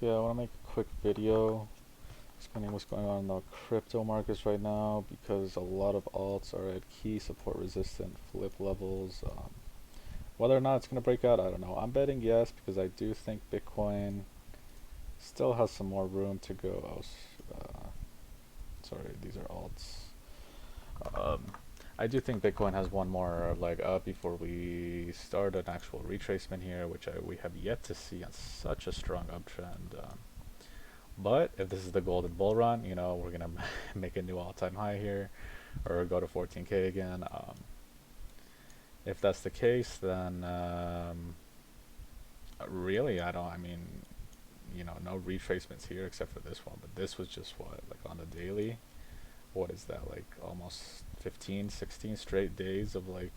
Yeah, I want to make a quick video explaining what's going on in the crypto markets right now because a lot of alts are at key support resistant flip levels. Whether or not it's going to break out, I don't know. I'm betting yes because I do think Bitcoin still has some more room to go. Sorry, these are alts. Um, I do think Bitcoin has one more leg up before we start an actual retracement here, which we have yet to see on such a strong uptrend. But if this is the golden bull run, you know, we're gonna make a new all-time high here, or go to 14K again. If that's the case, then really, I don't. I mean, you know, no retracements here except for this one. But this was just what, like on the daily. What is that? Like almost 15, 16 straight days of like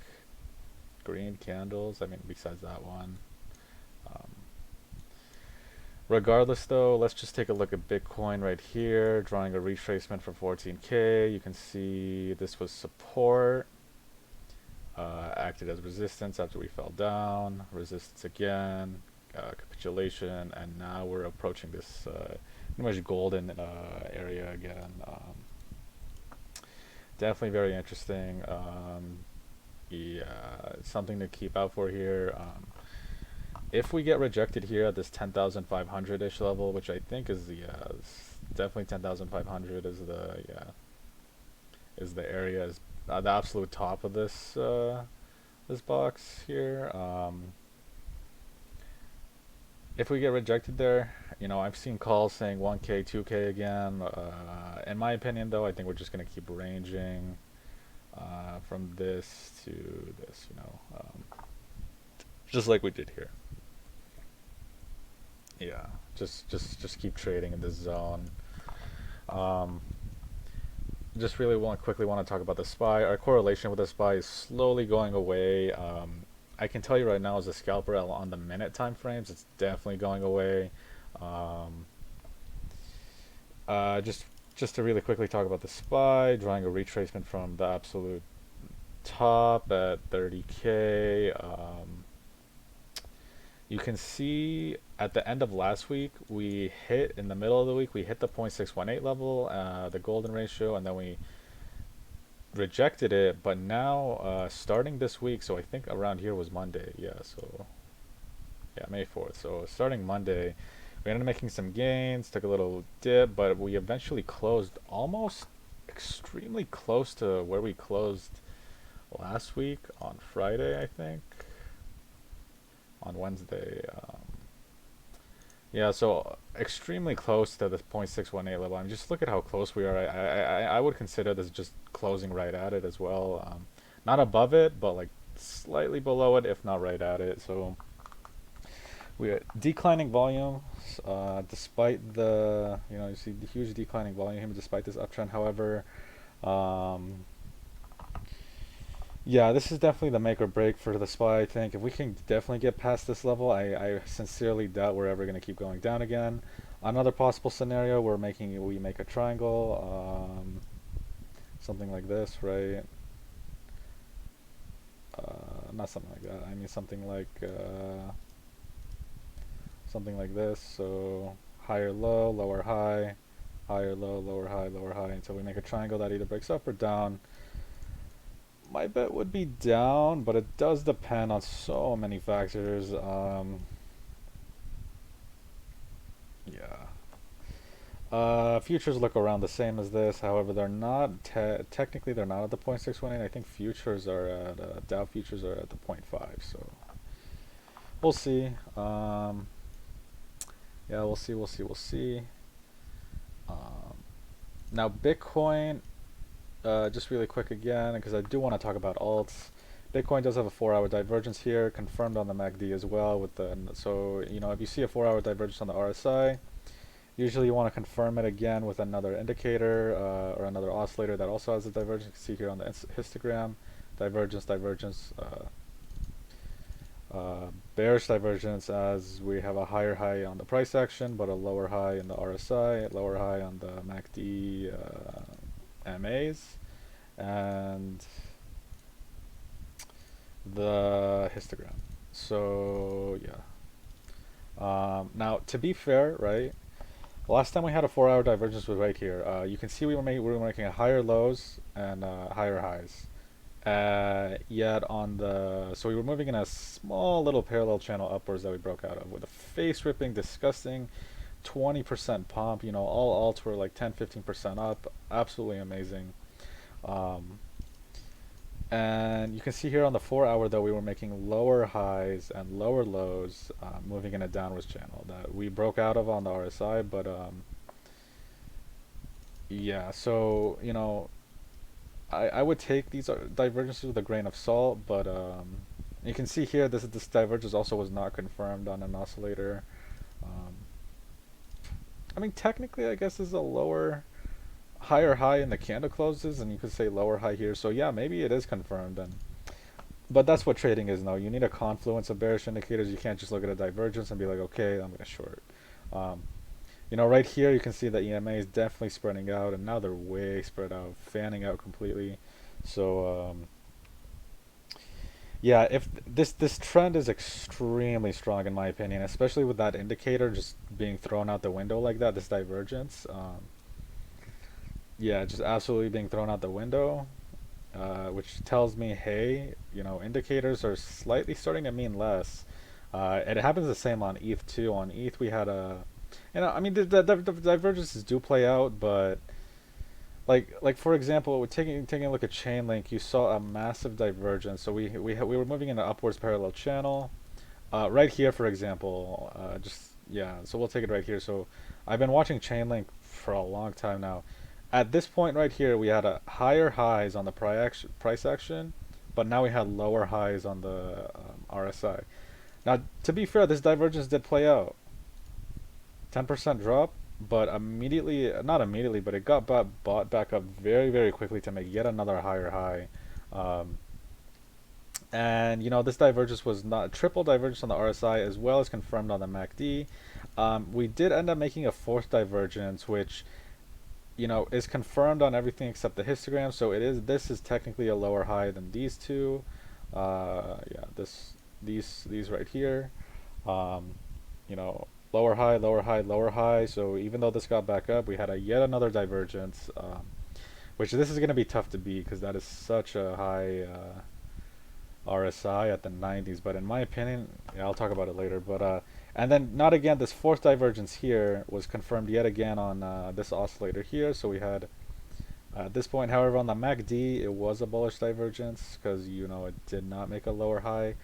green candles. I mean, besides that one. Um, Regardless though, let's just take a look at Bitcoin right here, drawing a retracement for 14K. You can see this was support, acted as resistance after we fell down, resistance again, capitulation, and now we're approaching this pretty much golden area again. Definitely very interesting. Yeah, something to keep out for here. If we get rejected here at this 10,500-ish level, which I think is the definitely 10,500 is the is the area, is the absolute top of this this box here. If we get rejected there, you know, I've seen calls saying 1K, 2K again. In my opinion, though, I think we're just gonna keep ranging from this to this, you know, just like we did here. Yeah, just keep trading in this zone. Um, just really quickly want to talk about the SPY. Our correlation with the SPY is slowly going away. I can tell you right now, as a scalper on the minute time frames, it's definitely going away. Um, just to really quickly talk about the SPY, drawing a retracement from the absolute top at 30K. You can see at the end of last week, we hit, in the middle of the week, we hit the 0.618 level, the golden ratio, and then we rejected it. But now, starting this week, so I think around here was Monday. Yeah, so, yeah, May 4th. So starting Monday, we ended up making some gains, took a little dip, but we eventually closed almost extremely close to where we closed last week on Friday, I think. On Wednesday. Yeah, so extremely close to the 0.618 level. I mean, just look at how close we are. I would consider this just closing right at it as well. Not above it, but like slightly below it, if not right at it. So we are declining volume, despite the, you know, you see the huge declining volume despite this uptrend. However, um, yeah, this is definitely the make or break for the SPY. I think if we can definitely get past this level, I sincerely doubt we're ever going to keep going down again. Another possible scenario, we make a triangle, something like this, right? Not something like that. I mean something like this. So higher low, lower high, higher low, lower high, lower high, until we make a triangle that either breaks up or down. My bet would be down, but it does depend on so many factors. Yeah. Futures look around the same as this. However, they're not technically they're not at the 0.618. I think futures are at Dow futures are at the point 0.5. So we'll see. Yeah, we'll see. We'll see. We'll see. Um, Now Bitcoin. Just really quick again, because I do want to talk about alts. Bitcoin does have a 4-hour divergence here, confirmed on the MACD as well. So you know, if you see a 4-hour divergence on the RSI, usually you want to confirm it again with another indicator or another oscillator that also has a divergence. You can see here on the histogram, divergence, divergence, bearish divergence, as we have a higher high on the price action, but a lower high in the RSI, lower high on the MACD MAs, and the histogram. So yeah, Now, to be fair, right? Last time we had a 4-hour divergence was right here. You can see we were making higher lows and higher highs. Yet on the so we were moving in a small little parallel channel upwards that we broke out of with a face ripping, disgusting 20% pump. You know, all alts were like 10-15% up. Absolutely amazing. Um, and you can see here on the 4-hour though we were making lower highs and lower lows, moving in a downwards channel that we broke out of on the RSI. But yeah, so you know I would take these divergences with a grain of salt, but you can see here this divergence also was not confirmed on an oscillator. Um, I mean, technically, I guess this is a higher high in the candle closes, and you could say lower high here. So yeah, maybe it is confirmed. And but that's what trading is now. You need a confluence of bearish indicators. You can't just look at a divergence and be like, okay, I'm gonna short. Um, you know, right here you can see the EMA is definitely spreading out, and now they're way spread out, fanning out completely. So yeah, if this trend is extremely strong in my opinion, especially with that indicator just being thrown out the window like that, this divergence. Yeah, just absolutely being thrown out the window, which tells me, hey, you know, indicators are slightly starting to mean less. It happens the same on ETH too. On ETH, we had you know, I mean, the divergences do play out, but like for example, taking a look at Chainlink, you saw a massive divergence. So we were moving in an upwards parallel channel. Right here, for example, just yeah. So we'll take it right here. So I've been watching Chainlink for a long time now. At this point right here, we had a higher highs on the price action, but now we had lower highs on the RSI. Now, to be fair, this divergence did play out. 10% drop, but immediately, not immediately, but it got bought back up very, very quickly to make yet another higher high. Um, and you know, this divergence was not triple divergence on the RSI as well as confirmed on the MACD. We did end up making a fourth divergence, which you know is confirmed on everything except the histogram. So it is this is technically a lower high than these two. Yeah, these right here. Um, you know, lower high, lower high, lower high. So even though this got back up, we had a yet another divergence, which this is going to be tough to beat because that is such a high RSI at the 90s. But in my opinion, yeah, I'll talk about it later. But and then not again, this fourth divergence here was confirmed yet again on this oscillator here. So we had at this point, however, on the MACD, it was a bullish divergence because you know it did not make a lower high.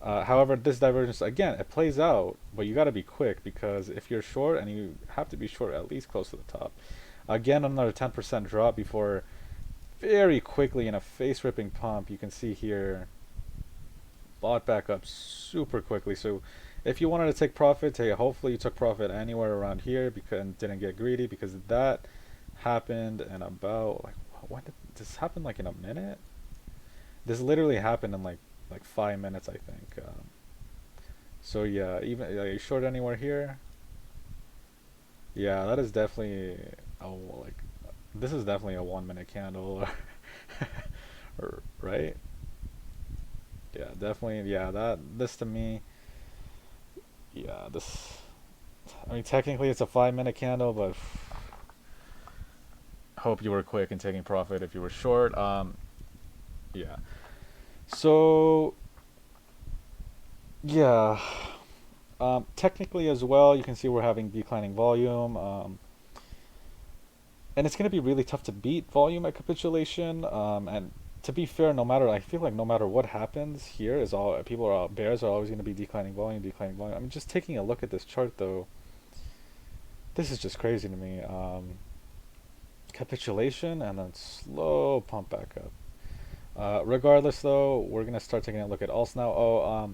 However, this divergence again, it plays out, but you got to be quick because if you're short, and you have to be short at least close to the top. Again, another 10% drop before very quickly in a face-ripping pump. You can see here bought back up super quickly. So if you wanted to take profit, hey, hopefully you took profit anywhere around here because and didn't get greedy because that happened in about like when did this happen? Like in a minute? This literally happened in like 5 minutes, I think. So yeah, even are you short anywhere here? Yeah, that is definitely like this is definitely a 1 minute candle, or right? Yeah, definitely. Yeah, that this to me. Yeah, this. I mean, technically it's a 5 minute candle, but hope you were quick in taking profit if you were short. Yeah. So yeah, technically as well, you can see we're having declining volume, and it's going to be really tough to beat volume at capitulation. And to be fair, no matter I feel like no matter what happens here, is all people are bears are always going to be declining volume, declining volume. I mean, just taking a look at this chart though, this is just crazy to me. Capitulation and then slow pump back up. Regardless, though, we're gonna start taking a look at alts now.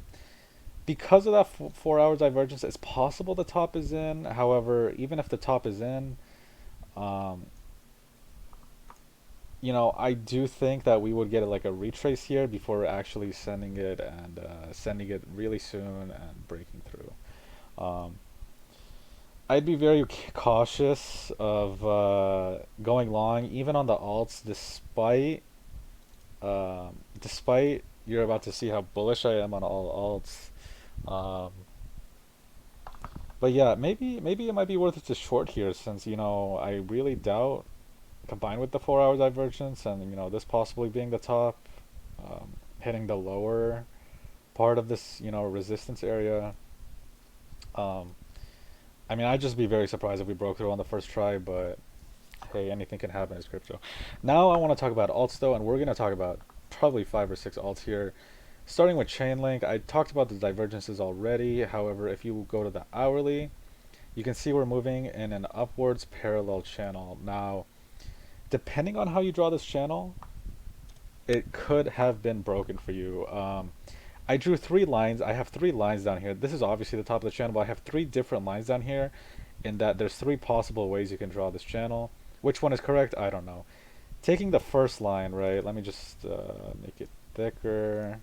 Because of that 4 hour divergence, it's possible the top is in. However, even if the top is in, um, you know, I do think that we would get like a retrace here before actually sending it and sending it really soon and breaking through. Um, I'd be very cautious of going long, even on the alts, despite you're about to see how bullish I am on all alts. Um, But yeah, maybe it might be worth it to short here since, I really doubt, combined with the 4 hour divergence and, this possibly being the top, hitting the lower part of this, resistance area. Um, I mean, I'd just be very surprised if we broke through on the first try, but hey, anything can happen in crypto. Now I want to talk about alts though, and we're going to talk about probably 5 or 6 alts here. Starting with Chainlink, I talked about the divergences already. However, if you go to the hourly, you can see we're moving in an upwards parallel channel. Now, depending on how you draw this channel, it could have been broken for you. I drew 3 lines. I have 3 lines down here. This is obviously the top of the channel, but I have 3 different lines down here in that there's 3 possible ways you can draw this channel. Which one is correct? I don't know. Taking the first line, right? Let me just make it thicker.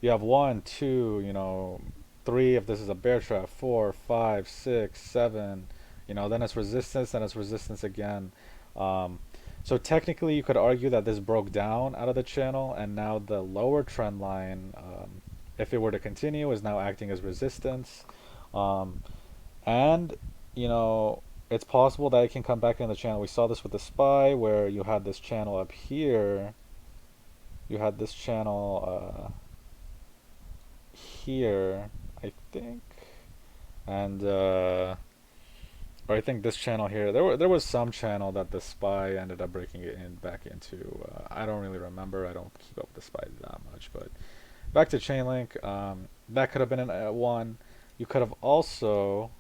You have 1, 2, 3 if this is a bear trap, 4, 5, 6, 7. Then it's resistance, then it's resistance again. Um, so technically, you could argue that this broke down out of the channel, and now the lower trend line, if it were to continue, is now acting as resistance. Um, and, you know, it's possible that it can come back in the channel. We saw this with the SPY, where you had this channel up here. You had this channel here, I think, and or I think this channel here. There was some channel that the SPY ended up breaking it in back into. I don't really remember. I don't keep up with the SPY that much. But back to Chainlink, that could have been an one. You could have also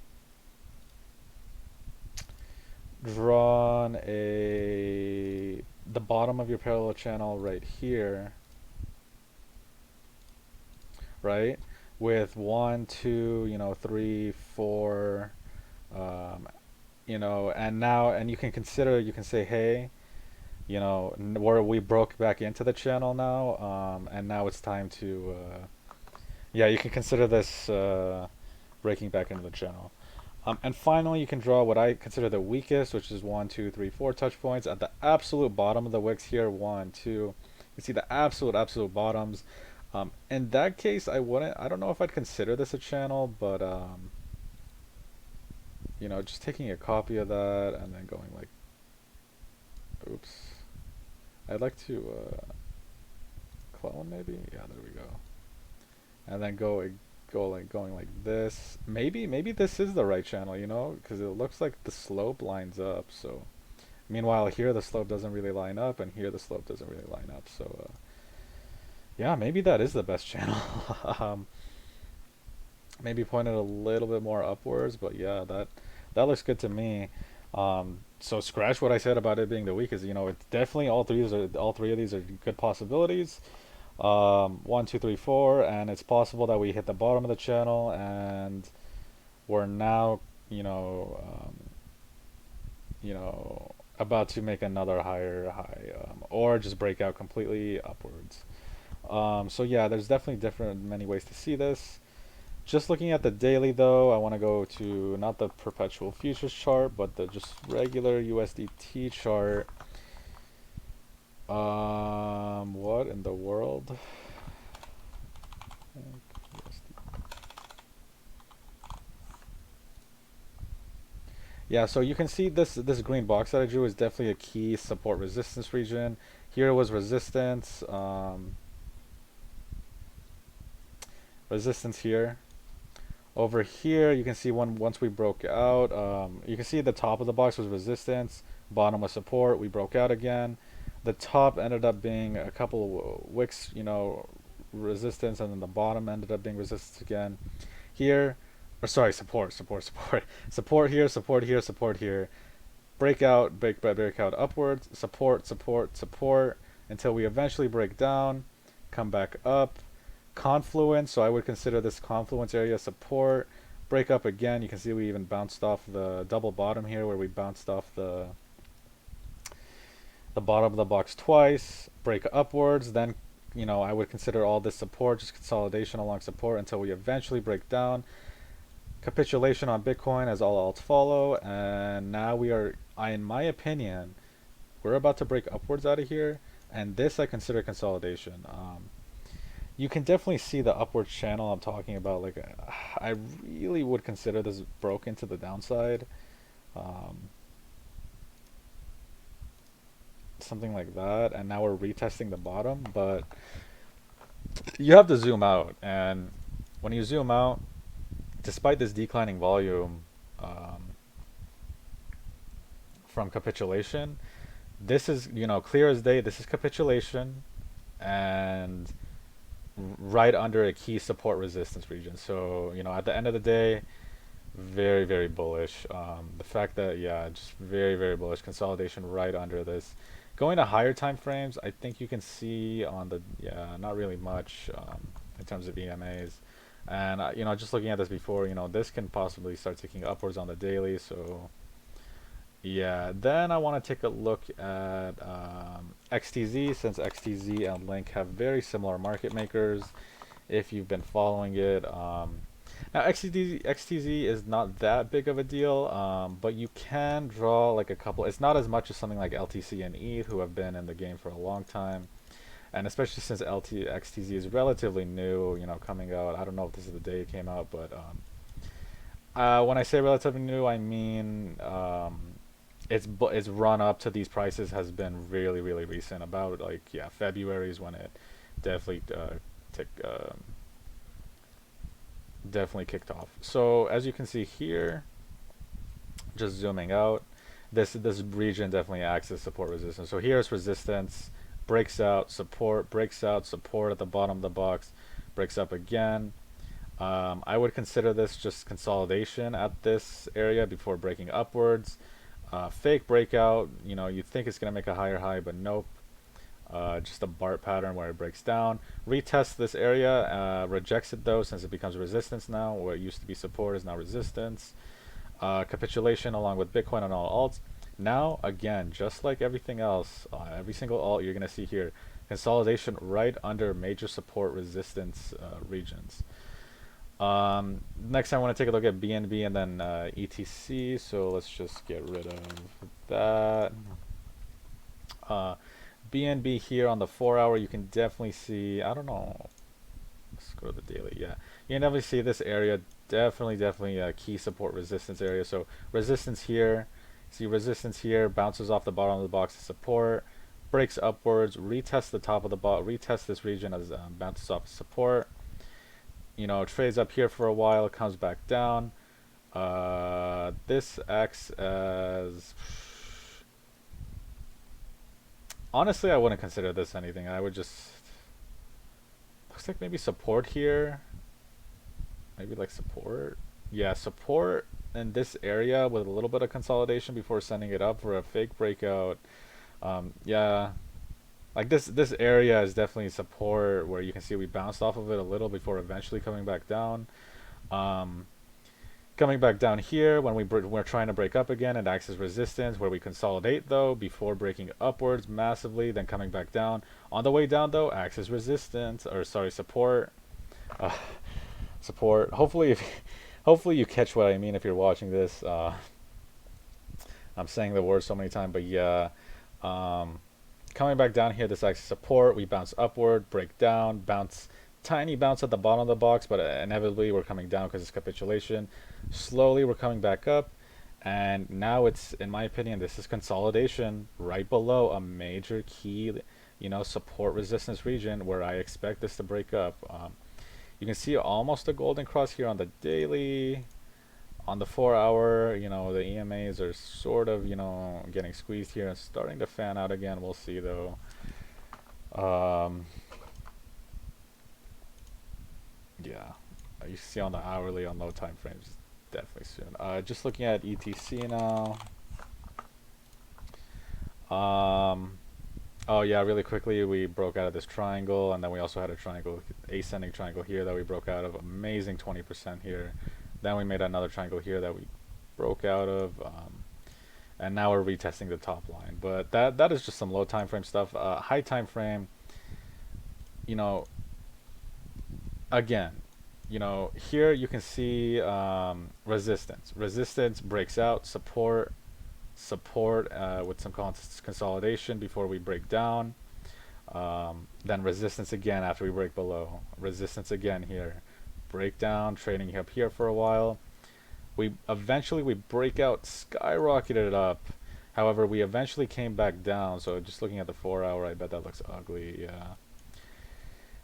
drawn the bottom of your parallel channel right here, right? With 1, 2, 3, 4, um, and you can consider, you can say, hey, where we broke back into the channel now, and now it's time to, yeah, you can consider this breaking back into the channel. And finally, you can draw what I consider the weakest, which is 1, 2, 3, 4 touch points at the absolute bottom of the wicks here. 1, 2. You can see the absolute bottoms. In that case, I don't know if I'd consider this a channel, but just taking a copy of that and then going like, oops. I'd like to clone maybe. Yeah, there we go. And then going like this. Maybe this is the right channel, because it looks like the slope lines up. So, meanwhile here the slope doesn't really line up, and here the slope doesn't really line up. So, yeah, maybe that is the best channel. um, Maybe pointed a little bit more upwards, but yeah, that looks good to me. So scratch what I said about it being the weakest. It's definitely all three of these are good possibilities. 1, 2, 3, 4, and it's possible that we hit the bottom of the channel and we're now, about to make another higher high, or just break out completely upwards. So yeah, there's definitely many ways to see this. Just looking at the daily though, I want to go to not the perpetual futures chart, but the just regular USDT chart. What in the world? Yeah, so you can see this green box that I drew is definitely a key support resistance region. Here was resistance, resistance here. Over here, you can see once we broke out, you can see the top of the box was resistance, bottom was support. We broke out again. The top ended up being a couple of wicks, resistance, and then the bottom ended up being resistance again. Here, or sorry, support, support here, support here, support here. Breakout, breakout upwards, support, until we eventually break down, come back up. Confluence, so I would consider this confluence area support. Break up again. You can see we even bounced off the double bottom here, where we bounced off the bottom of the box twice. Break upwards, then I would consider all this support, just consolidation along support until we eventually break down. Capitulation on Bitcoin as all alts follow, and now we are, in my opinion, we're about to break upwards out of here, and this I consider consolidation. you can definitely see the upward channel I'm talking about. Like, I really would consider this broken to the downside. Um, Something like that. And now we're retesting the bottom, but you have to zoom out. And when you zoom out, despite this declining volume from capitulation, this is, clear as day. This is capitulation and right under a key support resistance region. So, at the end of the day, very, very bullish. The fact that, yeah, just very, very bullish consolidation right under this. Going to higher time frames, I think you can see on the, yeah, not really much in terms of EMAs. And, just looking at this before, this can possibly start ticking upwards on the daily. So, yeah, then I want to take a look at XTZ, since XTZ and Link have very similar market makers if you've been following it. Now XTZ is not that big of a deal, but you can draw like a couple. It's not as much as something like LTC and ETH, who have been in the game for a long time, and especially since XTZ is relatively new, coming out. I don't know if this is the day it came out, but when I say relatively new, I mean its run up to these prices has been really, really recent. About, like, yeah, February is when it definitely tick, definitely kicked off. So as you can see here, just zooming out, this region definitely acts as support resistance. So here's resistance, breaks out, support at the bottom of the box, breaks up again. I would consider this just consolidation at this area before breaking upwards. Fake breakout, you think it's going to make a higher high, but nope. Just a BART pattern where it breaks down. Retest this area, rejects it though, since it becomes resistance now. Where it used to be support is now resistance. Capitulation along with Bitcoin and all alts. Now, again, just like everything else, every single alt you're going to see here, consolidation right under major support resistance regions. Next, I want to take a look at BNB and then ETC. So let's just get rid of that. BNB here on the 4-hour, you can definitely see, I don't know, let's go to the daily. Yeah, you can definitely see this area, definitely a key support resistance area. So resistance here, see resistance here, bounces off the bottom of the box to support, breaks upwards, retests the top of the box, retests this region as bounces off support. Trades up here for a while, comes back down. This acts as, honestly, I wouldn't consider this anything. I would just, looks like maybe support here. Maybe like support. Yeah, support in this area with a little bit of consolidation before sending it up for a fake breakout. Yeah, like this area is definitely support where you can see we bounced off of it a little before eventually coming back down. Coming back down here when we're trying to break up again, it acts as resistance where we consolidate though before breaking upwards massively, then coming back down. On the way down though, acts as resistance, or sorry, support. Support. Hopefully you catch what I mean if you're watching this. I'm saying the word so many times, but yeah. Coming back down here, this acts as support. We bounce upward, break down, bounce, tiny bounce at the bottom of the box, but inevitably we're coming down because it's capitulation. Slowly we're coming back up, and now it's, in my opinion, this is consolidation right below a major key, support resistance region where I expect this to break up. You can see almost a golden cross here on the daily. On the 4-hour, the EMAs are sort of, getting squeezed here and starting to fan out again. We'll see though. Yeah, you see on the hourly on low time frames, definitely soon. Just looking at ETC now. Oh yeah, really quickly, we broke out of this triangle, and then we also had a triangle, ascending triangle here that we broke out of. Amazing 20% here. Then we made another triangle here that we broke out of, and now we're retesting the top line. But that is just some low time frame stuff. High time frame, again, here you can see resistance. Resistance breaks out, support with some consolidation before we break down. Then resistance again after we break below. Resistance again here. Breakdown, trading up here for a while. We eventually we break out, skyrocketed it up. However, we eventually came back down. So just looking at the 4 hour, I bet that looks ugly. Yeah.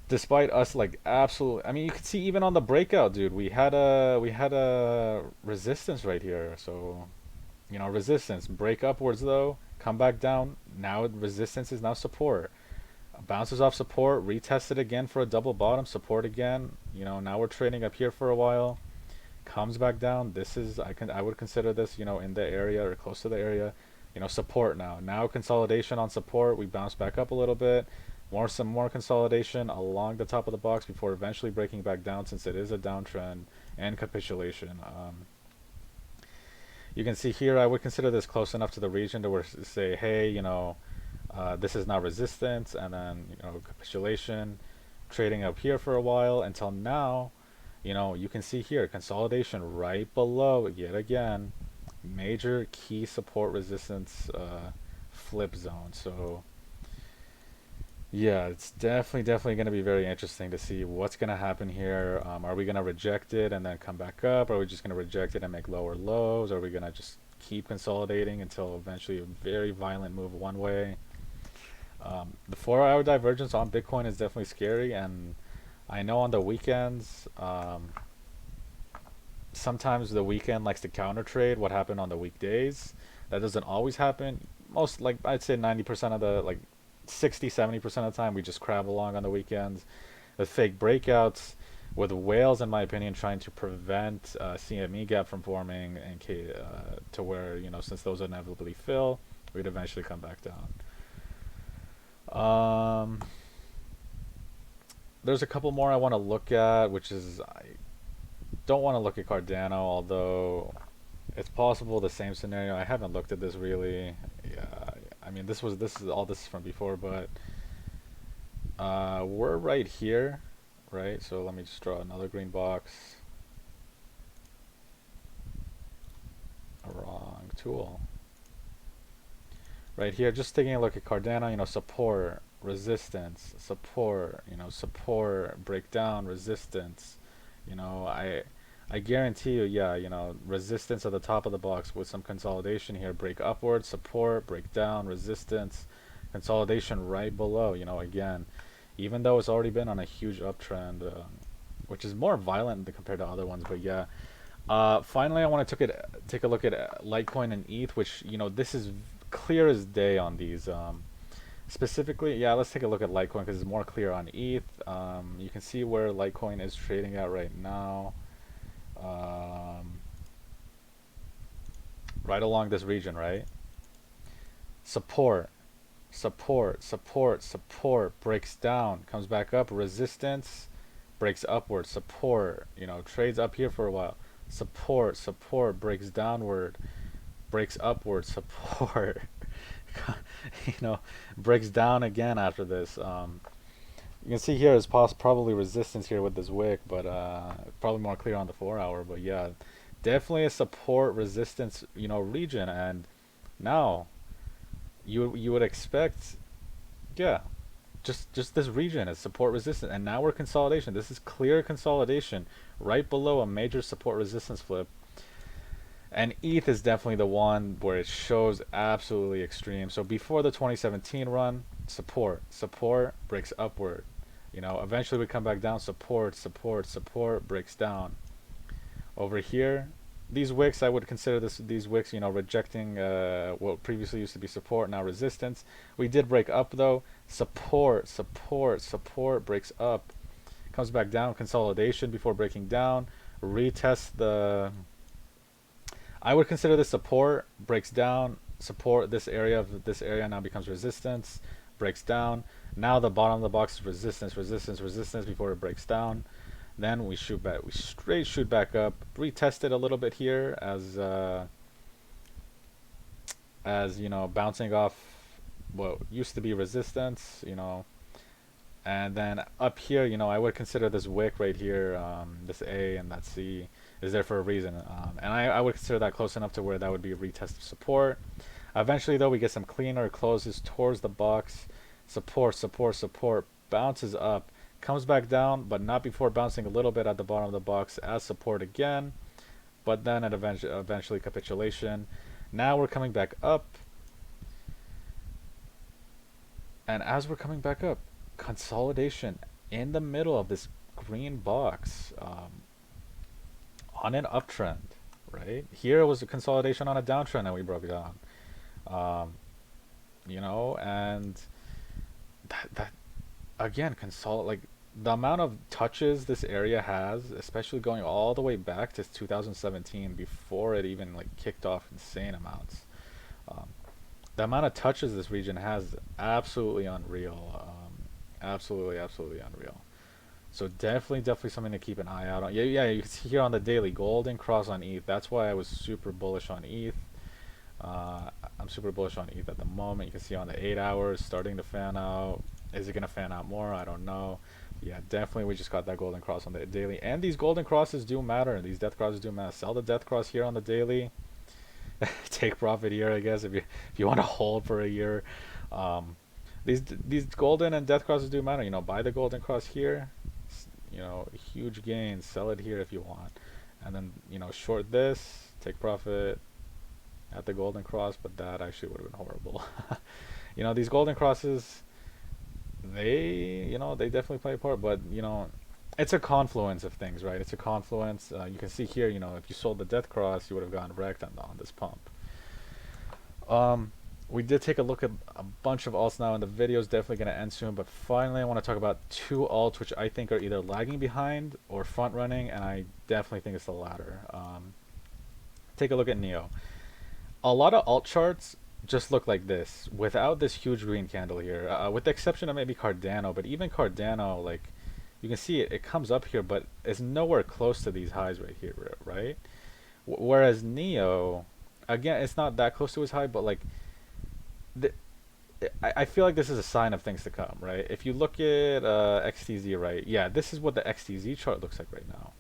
Despite us like absolute, I mean, you can see even on the breakout, dude. We had a resistance right here. So resistance break upwards though, come back down. Now resistance is now support. Bounces off support, retested again for a double bottom, support again. Now we're trading up here for a while. Comes back down. This is I would consider this, in the area or close to the area. Support now. Now consolidation on support. We bounce back up a little bit. Some more consolidation along the top of the box before eventually breaking back down since it is a downtrend and capitulation. You can see here I would consider this close enough to the region to where say, hey, this is now resistance, and then capitulation, trading up here for a while until now. You can see here consolidation right below yet again, major key support resistance flip zone. So yeah, it's definitely going to be very interesting to see what's going to happen here. Are we going to reject it and then come back up? Are we just going to reject it and make lower lows? Are we going to just keep consolidating until eventually a very violent move one way? The 4 hour divergence on Bitcoin is definitely scary, and I know on the weekends, sometimes the weekend likes to counter trade what happened on the weekdays. That doesn't always happen. Most, like I'd say 90% of the, like 60-70% of the time, we just crab along on the weekends. The fake breakouts with whales, in my opinion, trying to prevent CME gap from forming, and to where, since those inevitably fill, we'd eventually come back down. There's a couple more I want to look at, which is I don't want to look at Cardano, although it's possible the same scenario. I haven't looked at this really. Yeah, I mean this is all this is from before, but we're right here, right? So let me just draw another green box. Wrong tool. Right here, just taking a look at Cardano, support, resistance, support, support, breakdown, resistance. I guarantee you, yeah, resistance at the top of the box with some consolidation here, break upward, support, breakdown, resistance, consolidation right below, again, even though it's already been on a huge uptrend, which is more violent compared to other ones, but yeah. Finally, I want to take a look at Litecoin and ETH, which, this is clear as day on these. Specifically, yeah, let's take a look at Litecoin because it's more clear on ETH. You can see where Litecoin is trading at right now. Right along this region, right? Support, support, support, support, breaks down, comes back up, resistance, breaks upward, support, trades up here for a while. Support, support, breaks downward, breaks upward, support. Breaks down again after this. You can see here is probably resistance here with this wick, but probably more clear on the 4 hour. But yeah, definitely a support resistance, region. And now you would expect, yeah, just this region is support resistance, and now we're consolidation. This is clear consolidation right below a major support resistance flip. And ETH is definitely the one where it shows absolutely extreme. So before the 2017 run, support, support, breaks upward. Eventually we come back down, support, support, support, breaks down. Over here, these wicks, I would consider these wicks, rejecting what previously used to be support, now resistance. We did break up though. Support, support, support, breaks up. Comes back down, consolidation before breaking down. Retest the... I would consider this support, breaks down, support, this area now becomes resistance, breaks down. Now the bottom of the box is resistance, resistance, resistance before it breaks down. Then we straight shoot back up, retest it a little bit here as bouncing off what used to be resistance, and then up here, I would consider this wick right here, this A and that C is there for a reason, and I would consider that close enough to where that would be a retest of support. Eventually though, we get some cleaner closes towards the box, support, support, support, bounces up, comes back down, but not before bouncing a little bit at the bottom of the box as support again, but then at eventually capitulation. Now we're coming back up, and as we're coming back up, consolidation in the middle of this green box, on an uptrend, right? Here was a consolidation on a downtrend that we broke down. Um, and that again, like the amount of touches this area has, especially going all the way back to 2017 before it even like kicked off insane amounts. Um, the amount of touches this region has, absolutely unreal. Absolutely, absolutely unreal. So definitely something to keep an eye out on. Yeah, yeah. You can see here on the daily golden cross on ETH. That's why I was super bullish on ETH. I'm super bullish on ETH at the moment. You can see on the 8 hours starting to fan out. Is it gonna fan out more? I don't know. Yeah, definitely. We just got that golden cross on the daily, and these golden crosses do matter. These death crosses do matter. Sell the death cross here on the daily. Take profit here, I guess, if you want to hold for a year. Um, these golden and death crosses do matter. Buy the golden cross here. Huge gains. Sell it here if you want, and then short this. Take profit at the golden cross, but that actually would have been horrible. These golden crosses, they definitely play a part, but it's a confluence of things, right? It's a confluence. You can see here, if you sold the death cross, you would have gotten wrecked on this pump. We did take a look at a bunch of alts now, and the video is definitely going to end soon, but finally I want to talk about two alts which I think are either lagging behind or front running, and I definitely think it's the latter. Take a look at Neo. A lot of alt charts just look like this without this huge green candle here, with the exception of maybe Cardano. But even Cardano, like you can see it comes up here, but it's nowhere close to these highs right here, right? Whereas Neo, again, it's not that close to his high, but like the, I feel like this is a sign of things to come, right? If you look at XTZ, right? Yeah, this is what the XTZ chart looks like right now.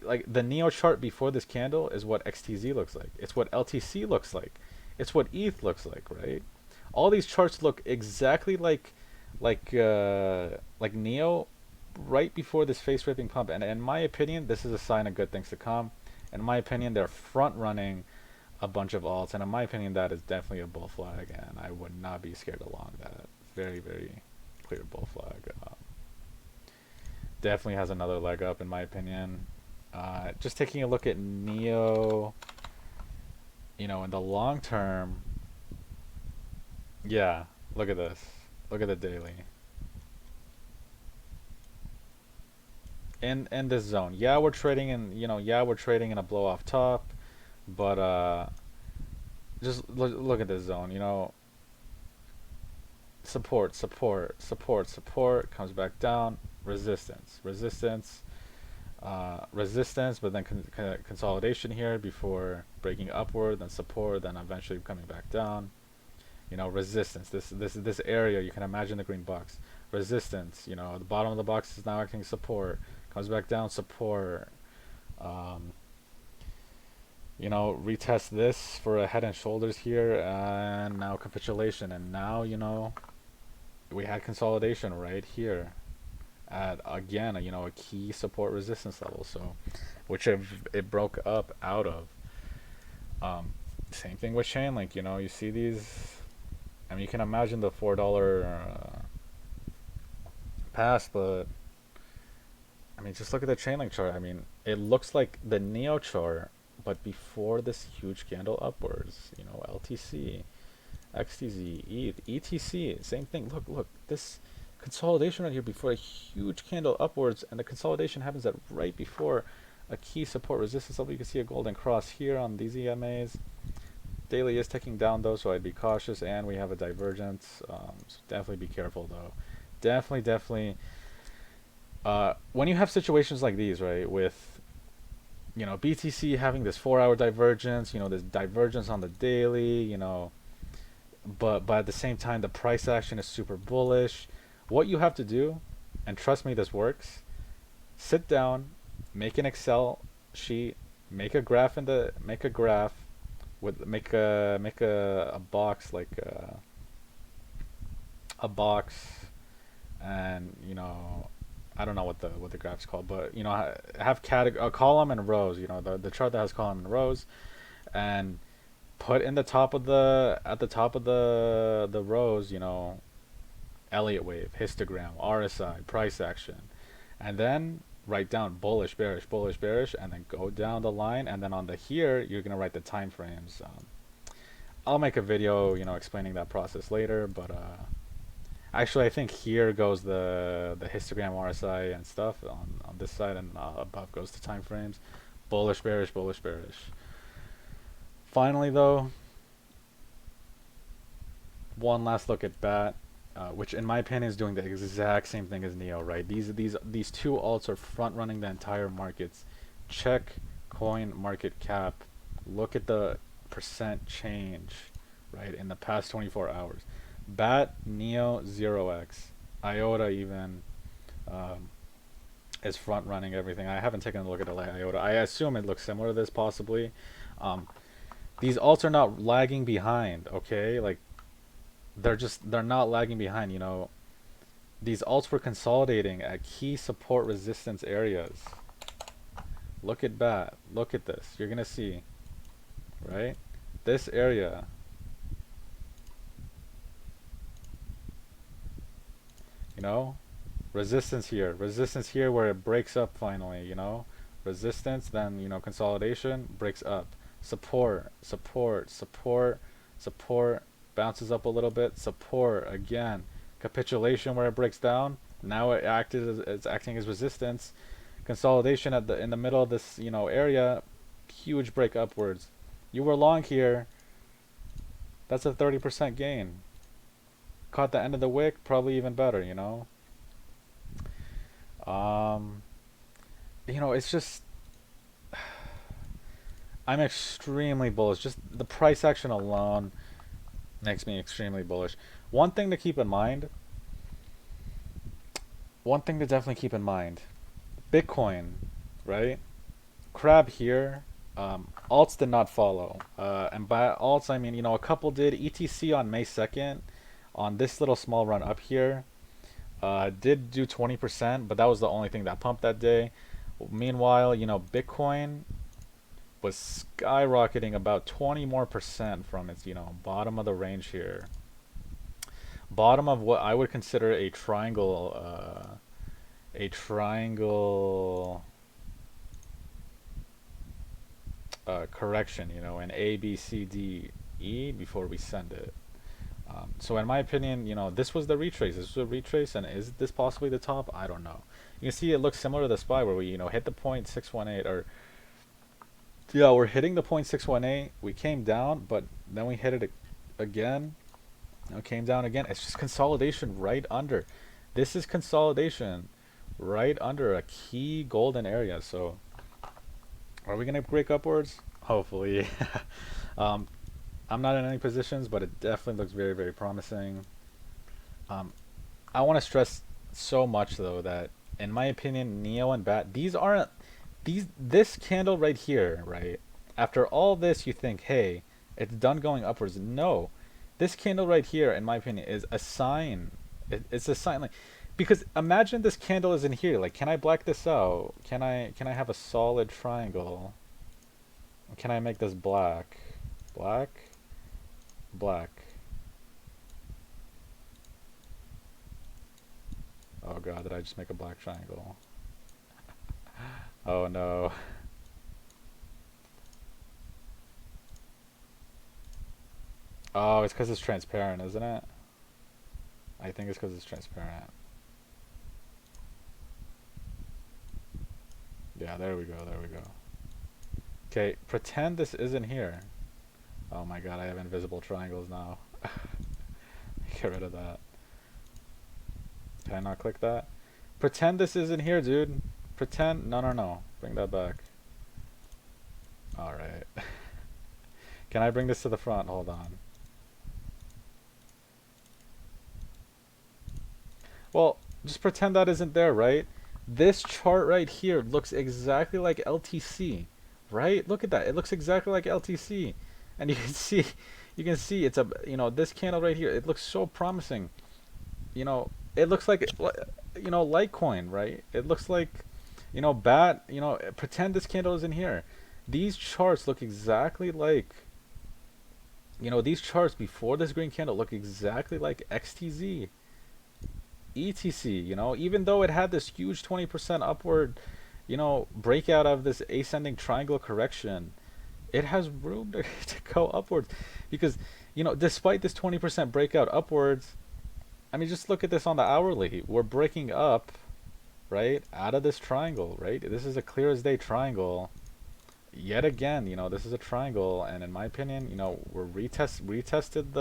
Like the Neo chart before this candle is what XTZ looks like. It's what LTC looks like. It's what ETH looks like, right? All these charts look exactly like Neo right before this face ripping pump. And in my opinion, this is a sign of good things to come. In my opinion, they're front running a bunch of alts, and in my opinion, that is definitely a bull flag, and I would not be scared along that. Very, very clear bull flag. Definitely has another leg up, in my opinion. Just taking a look at Neo, in the long term, yeah, look at this. Look at the daily. In this zone. Yeah, we're trading in a blow off top, but just look at this zone, support, support, support, support, comes back down, resistance, resistance, resistance, but then consolidation here before breaking upward, then support, then eventually coming back down. Resistance. This area, you can imagine the green box. Resistance. The bottom of the box is now acting support. Comes back down, support. Um, retest this for a head and shoulders here, and now capitulation, and now we had consolidation right here at again a key support resistance level, so which it broke up out of. Same thing with Chainlink. You see these. I mean, you can imagine the $4 pass, but I mean, just look at the Chainlink chart. I mean, it looks like the Neo chart, but before this huge candle upwards. LTC, XTZ, ETH, ETC, same thing. Look, this consolidation right here before a huge candle upwards, and the consolidation happens at right before a key support resistance level. You can see a golden cross here on these EMAs. Daily is ticking down though, so I'd be cautious, and we have a divergence, so definitely be careful though. Definitely when you have situations like these, right, with BTC having this 4-hour divergence, this divergence on the daily, but at the same time the price action is super bullish. What you have to do, and trust me, this works, sit down, make an Excel sheet, make a graph with make a box like a box, and I don't know what the graph's called, but have a column and rows. The chart that has column and rows, and put in the top of the at the top of the rows, Elliott wave, histogram, RSI, price action, and then write down bullish, bearish, and then go down the line, and then on the here you're gonna write the time frames. I'll make a video, explaining that process later, but actually I think here goes the histogram, RSI, and stuff on this side, and above goes the time frames. Bullish, bearish, bullish, bearish. Finally, though, one last look at BAT, which in my opinion is doing the exact same thing as Neo, right? These two alts are front running the entire markets. Check coin market cap. Look at the percent change, right, in the past 24 hours. BAT, Neo, 0x. IOTA even is front running everything. I haven't taken a look at IOTA. I assume it looks similar to this, possibly. These alts are not lagging behind, okay? Like, they're not lagging behind. These alts were consolidating at key support resistance areas. Look at BAT. Look at this. You're gonna see, right? This area. Resistance here where it breaks up finally. Resistance, then consolidation, breaks up. Support, bounces up a little bit, support again, capitulation where it breaks down. Now it's acting as resistance. Consolidation in the middle of this area, huge break upwards. You were long here. That's a 30% gain. Caught the end of the wick, probably even better. It's just, I'm extremely bullish. Just the price action alone makes me extremely bullish. One thing to definitely keep in mind, Bitcoin, right? Crab here. Alts did not follow. And by alts, I mean, a couple did. ETC on May 2nd, on this little small run up here, did do 20%, but that was the only thing that pumped that day. Meanwhile, Bitcoin was skyrocketing about 20 more percent from its, bottom of the range here. Bottom of what I would consider a triangle correction, an A, B, C, D, E before we send it. So in my opinion, this was the retrace. This was a retrace, and is this possibly the top? I don't know. You can see it looks similar to the SPY where we, hit the 0.618, or yeah, we're hitting the 0.618. We came down, but then we hit it again. Came down again. It's just consolidation right under. This is consolidation right under a key golden area. So are we gonna break upwards? Hopefully. I'm not in any positions, but it definitely looks very, very promising. I want to stress so much though that in my opinion, Neo and BAT, this candle right here, right? After all this, you think, hey, it's done going upwards. No, this candle right here, in my opinion, is a sign. It's a sign, like, because imagine this candle is in here. Like, can I black this out? Can I have a solid triangle? Can I make this black? Black? Black. Oh god, did I just make a black triangle? Oh no. Oh, it's because it's transparent, isn't it? I think it's because it's transparent. Yeah, there we go, there we go. Okay, pretend this isn't here. Oh my god, I have invisible triangles now. Get rid of that. Can I not click that? Pretend this isn't here, dude. Pretend. No. Bring that back. Alright. Can I bring this to the front? Hold on. Well, just pretend that isn't there, right? This chart right here looks exactly like LTC, right? Look at that. It looks exactly like LTC. And you can see it's a, this candle right here, it looks so promising. you know, it looks like, you know, Litecoin, right? It looks like, you know, bat, you know, pretend this candle is in here. These charts look exactly like, you know, these charts before this green candle look exactly like XTZ, ETC, you know, even though it had this huge 20% upward, you know, breakout of this ascending triangle correction, it has room to go upwards because, you know, despite this 20% breakout upwards, I mean, just look at this on the hourly. We're breaking up, right, out of this triangle, right? This is a clear as day triangle. Yet again, you know, this is a triangle, and in my opinion, you know, we're retested we retested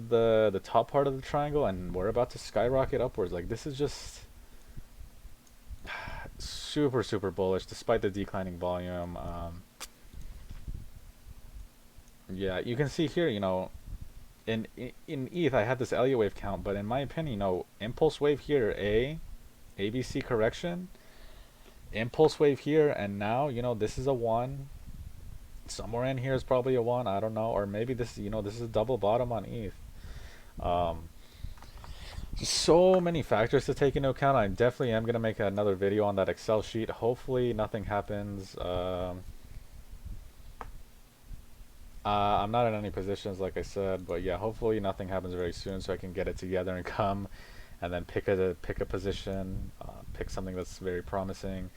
the top part of the triangle, and we're about to skyrocket upwards. Like, this is just super super bullish despite the declining volume. Yeah, you can see here, you know, in ETH I had this Elliott wave count, but in my opinion, you know, impulse wave here, ABC correction, impulse wave here, and now, you know, this is a 1. Somewhere in here is probably a 1, I don't know, or maybe this, you know, this is a double bottom on ETH. Um, so many factors to take into account. I definitely am going to make another video on that Excel sheet. Hopefully nothing happens. I'm not in any positions, like I said, but yeah, hopefully nothing happens very soon so I can get it together and come and then pick a position, pick something that's very promising.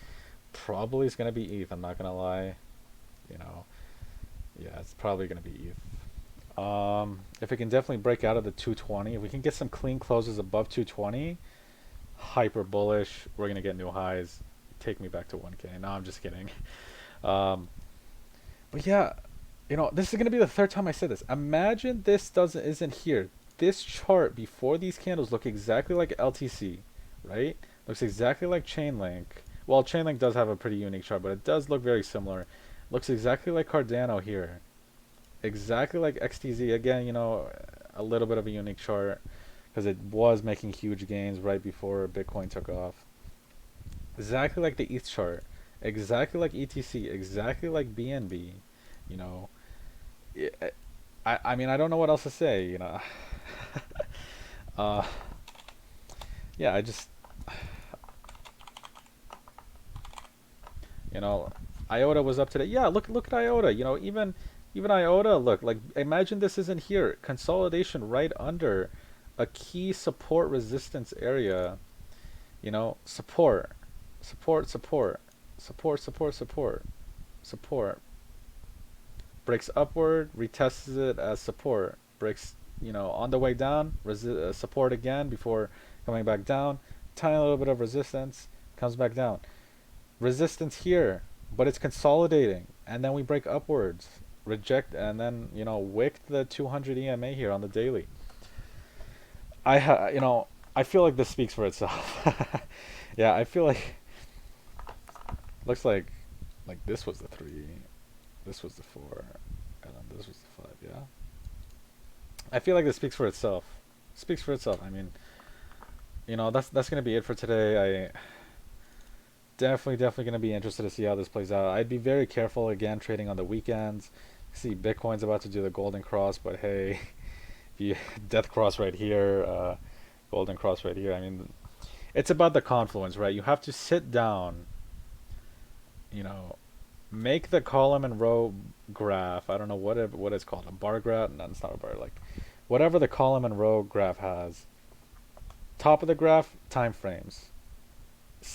Probably it's going to be ETH, I'm not going to lie. You know, yeah, it's probably going to be ETH. If it can definitely break out of the 220, if we can get some clean closes above 220, hyper bullish. We're gonna get new highs. Take me back to 1K. No, I'm just kidding. Um, but yeah, you know, this is gonna be the third time I said this. Imagine this isn't here. This chart before these candles look exactly like LTC, right? Looks exactly like Chainlink. Well, Chainlink does have a pretty unique chart, but it does look very similar. Looks exactly like Cardano here. Exactly like XTZ. Again, you know, a little bit of a unique chart because it was making huge gains right before Bitcoin took off. Exactly like the ETH chart. Exactly like ETC. Exactly like BNB. You know, I mean, I don't know what else to say, you know. uh, yeah, I just, you know, IOTA was up today. Yeah, look at IOTA. You know, even IOTA. Look, like, imagine this isn't here. Consolidation right under a key support resistance area. You know, support. Breaks upward, retests it as support. Breaks, you know, on the way down, support again before coming back down. Tiny little bit of resistance, comes back down. Resistance here, but it's consolidating, and then we break upwards, reject, and then, you know, wick the 200 EMA here on the daily. You know, I feel like this speaks for itself. Yeah, I feel like looks like this was the 3, this was the 4, and then this was the 5. Yeah, I feel like this speaks for itself. Speaks for itself. I mean, you know, that's gonna be it for today. I definitely gonna be interested to see how this plays out. I'd be very careful again trading on the weekends. See, Bitcoin's about to do the golden cross, but hey, you death cross right here, golden cross right here. I mean, it's about the confluence, right? You have to sit down, you know, make the column and row graph. I don't know what it's called, a bar graph. No, it's not a bar. Like, whatever the column and row graph has. Top of the graph, time frames.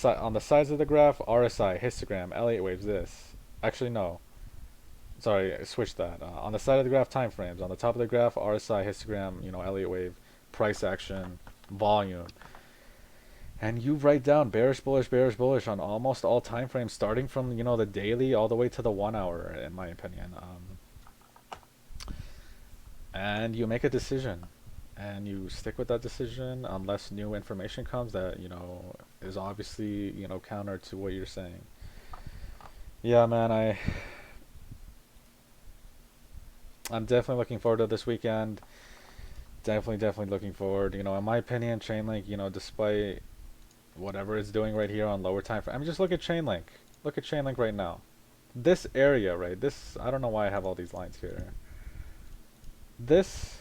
On the sides of the graph, RSI, histogram, Elliott waves. This. Actually, no. Sorry, I switched that. On the side of the graph, time frames. On the top of the graph, RSI, histogram, you know, Elliott wave, price action, volume. And you write down bearish, bullish on almost all time frames, starting from, you know, the daily all the way to the 1 hour, in my opinion. And you make a decision, and you stick with that decision unless new information comes that, you know, is obviously, you know, counter to what you're saying. Yeah, man, I'm definitely looking forward to this weekend. Definitely looking forward. You know, in my opinion, Chainlink, you know, despite whatever it's doing right here on lower time frame. I mean, just look at Chainlink. Look at Chainlink right now. This area, right? This, I don't know why I have all these lines here. This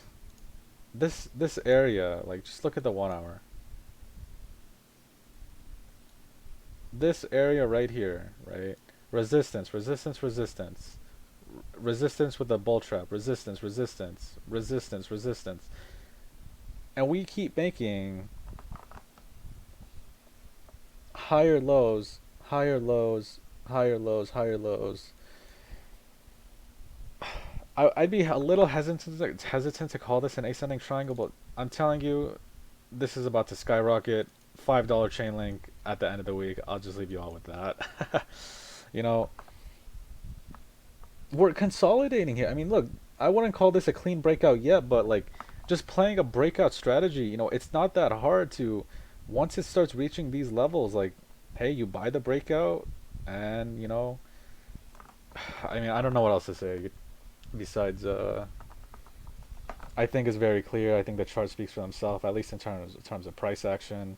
this area, like just look at the 1 hour. This area right here, right? Resistance, resistance, resistance. Resistance with a bull trap. Resistance, resistance, resistance, resistance. And we keep making higher lows, higher lows, higher lows, higher lows. I'd be a little hesitant to call this an ascending triangle, but I'm telling you, this is about to skyrocket. $5 chain link at the end of the week. I'll just leave you all with that. you know, we're consolidating here. I mean, look, I wouldn't call this a clean breakout yet, but like just playing a breakout strategy, it's not that hard to once it starts reaching these levels, like, hey, you buy the breakout and I mean, I don't know what else to say besides I think it's very clear. I think the chart speaks for themselves, at least in terms of price action.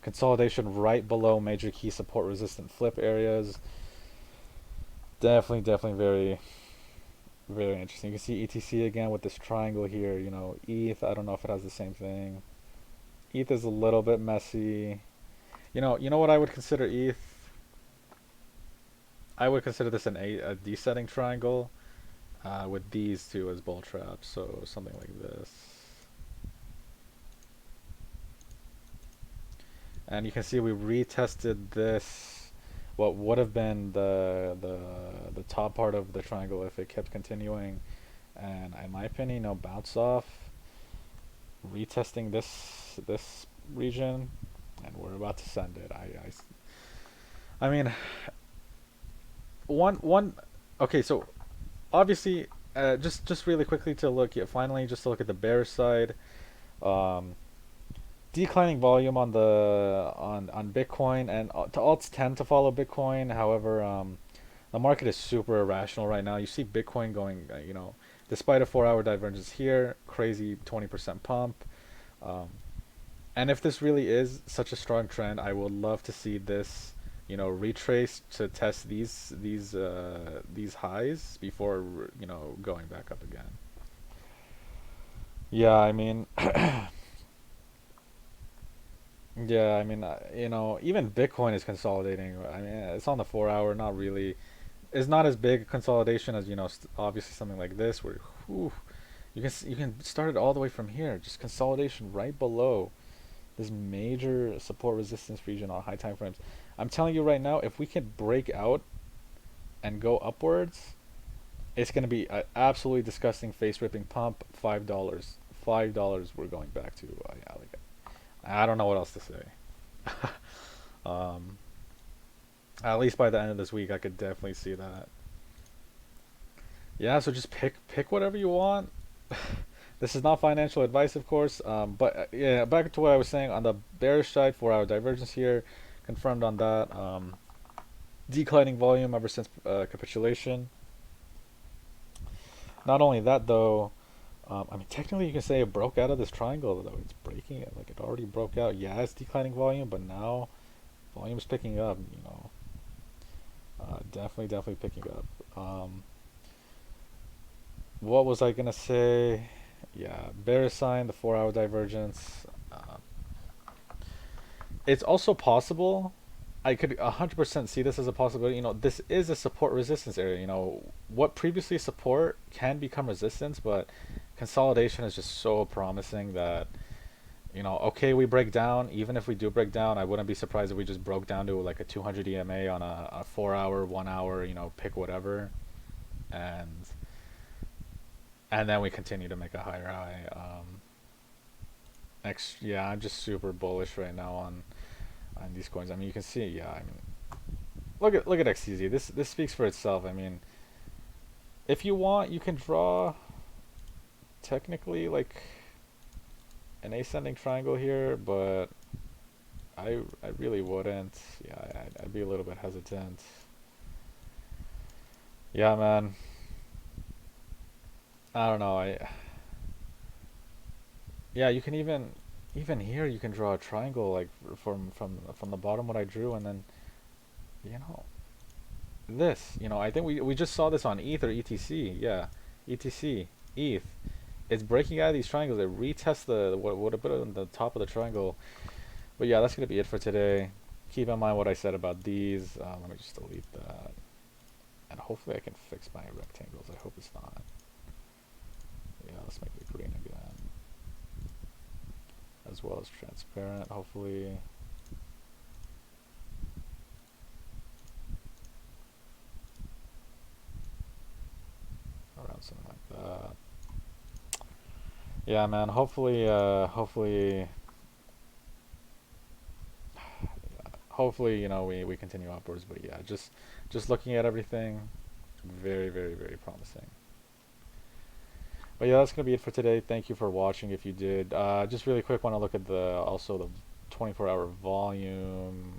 Consolidation right below major key support resistant flip areas. Definitely very very interesting. You can see ETC again with this triangle here. ETH. I don't know if it has the same thing. ETH is a little bit messy. You know what I would consider ETH. I would consider this a descending triangle with these two as bull traps. So something like this. And you can see we retested this, what would have been the top part of the triangle if it kept continuing, and in my opinion, bounce off, retesting this region, and we're about to send it. I mean, one. Okay, so obviously, just really quickly to look at finally just to look at the bearish side. Um, Declining volume on Bitcoin, and the alts tend to follow Bitcoin. However, the market is super irrational right now. You see Bitcoin going, despite a 4-hour divergence here, crazy 20% pump. Um, and if this really is such a strong trend, I would love to see this, retrace to test these highs before going back up again. Yeah, I mean. Yeah, I mean, even Bitcoin is consolidating. I mean, it's on the 4 hour, not really. It's not as big a consolidation as, obviously something like this, where whew, you can start it all the way from here. Just consolidation right below this major support resistance region on high time frames. I'm telling you right now, if we can break out and go upwards, it's going to be an absolutely disgusting face ripping pump. $5, $5 we're going back to. Yeah, like I don't know what else to say. um, at least by the end of this week, I could definitely see that. Yeah, so just pick whatever you want. This is not financial advice, of course. But yeah, back to what I was saying on the bearish side, 4-hour divergence here, confirmed on that. Declining volume ever since capitulation. Not only that, though. I mean, technically, you can say it broke out of this triangle, though. It's breaking it. Like, it already broke out. Yeah, it's declining volume, but now volume's picking up, definitely picking up. What was I going to say? Yeah, bearish sign, the 4-hour divergence. It's also possible. I could 100% see this as a possibility. This is a support resistance area. What previously support can become resistance, but consolidation is just so promising that okay, we break down. Even if we do break down, I wouldn't be surprised if we just broke down to like a 200 EMA on a 4-hour, 1 hour, pick whatever, and then we continue to make a higher high. Yeah, I'm just super bullish right now on these coins. I mean, you can see, yeah. I mean, look at XTZ. This speaks for itself. I mean, if you want, you can draw technically like an ascending triangle here, but I really wouldn't. Yeah, I'd be a little bit hesitant. Yeah, man. I don't know. Yeah, you can even here you can draw a triangle like from the bottom what I drew, and then you know this. I think we just saw this on ETH or ETC. Yeah, ETC, ETH. it's breaking out of these triangles. It retests the what would have been on the top of the triangle. But yeah, that's gonna be it for today. Keep in mind what I said about these. Let me just delete that, and hopefully I can fix my rectangles. I hope it's not. Yeah, let's make it green again, as well as transparent. Hopefully. Around something like that. Yeah, man. Hopefully, you know, we continue upwards. But yeah, just looking at everything, very, very, very promising. But yeah, that's gonna be it for today. Thank you for watching. If you did, just really quick, want to look at the also the 24-hour volume.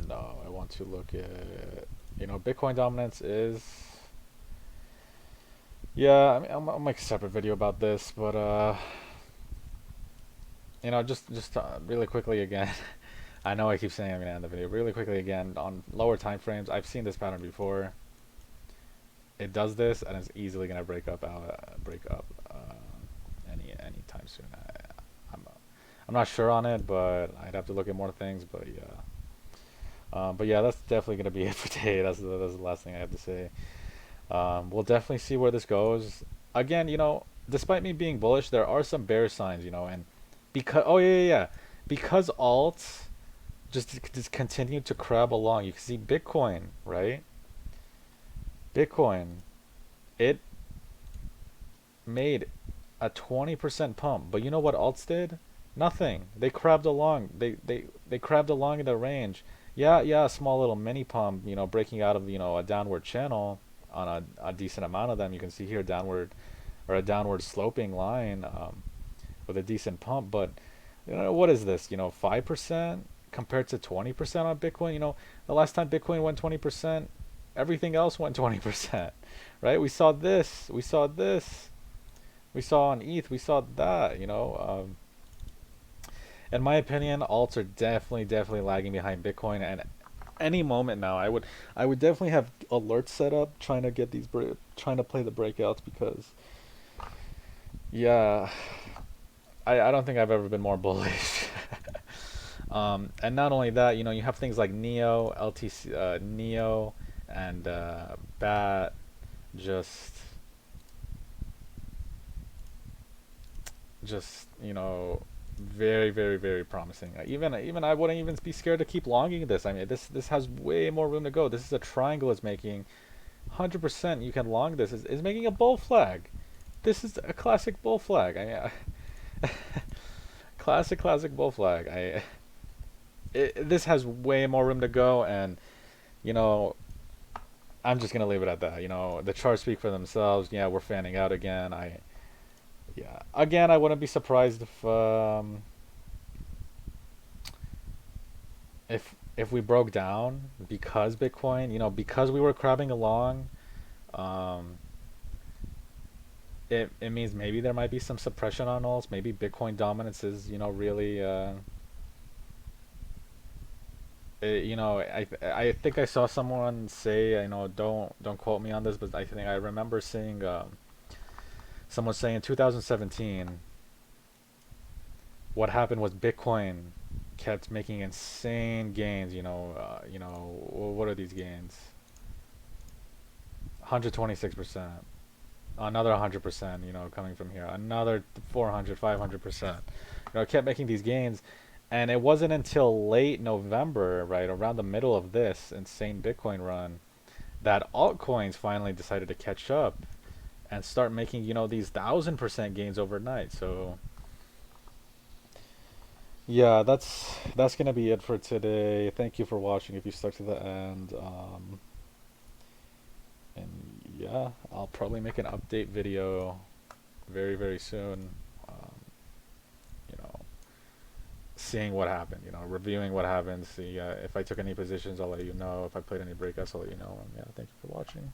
No, I want to look at, you know, Bitcoin dominance is. Yeah, I mean, I'll make a separate video about this, but you know, just really quickly again. I know I keep saying I'm gonna end the video. Really quickly again on lower time frames. I've seen this pattern before. It does this, and it's easily gonna break up anytime soon. I'm not sure on it, but I'd have to look at more things. But yeah, that's definitely gonna be it for today. That's the last thing I have to say. We'll definitely see where this goes. Again, you know, despite me being bullish, there are some bear signs, you know, and because because alts just continue to crab along. You can see Bitcoin, right? Bitcoin, it made a 20% pump, but you know what alts did? Nothing. They crabbed along. They crabbed along in the range. Yeah, a small little mini pump, you know, breaking out of, you know, a downward channel on a decent amount of them. You can see here downward or a downward sloping line with a decent pump. But you know, what is this? You know, 5% compared to 20% on Bitcoin. You know, the last time Bitcoin went 20%, everything else went 20%, right? We saw this. We saw this. We saw on ETH. We saw that. You know, in my opinion, alts are definitely lagging behind Bitcoin. And any moment now, I would definitely have alerts set up trying to get trying to play the breakouts because yeah, I don't think I've ever been more bullish. And not only that, you know, you have things like Neo, LTC, Neo, and BAT, just, you know, very promising. Even I wouldn't even be scared to keep longing this. I mean, this has way more room to go. This is a triangle. It's making 100%. You can long this. Is making a bull flag. This is a classic bull flag. I mean, classic bull flag. This has way more room to go, and you know, I'm just gonna leave it at that. You know, the charts speak for themselves. Yeah, we're fanning out again. Yeah, again, I wouldn't be surprised if we broke down because Bitcoin, you know, because we were crabbing along. Um, it means maybe there might be some suppression on alts. Maybe Bitcoin dominance is, you know, really you know, I think I saw someone say, you know, don't quote me on this, but I think I remember seeing someone saying in 2017 what happened was Bitcoin kept making insane gains. You know, what are these gains? 126%, another 100%. You know, coming from here, another 400, 500%. You know, it kept making these gains, and it wasn't until late November, right around the middle of this insane Bitcoin run, that altcoins finally decided to catch up and start making, you know, these 1,000% gains overnight. So yeah, that's gonna be it for today. Thank you for watching if you stuck to the end. And yeah, I'll probably make an update video very soon. Um, you know, seeing what happened. You know, reviewing what happened. See if I took any positions, I'll let you know. If I played any breakouts, I'll let you know. And yeah, thank you for watching.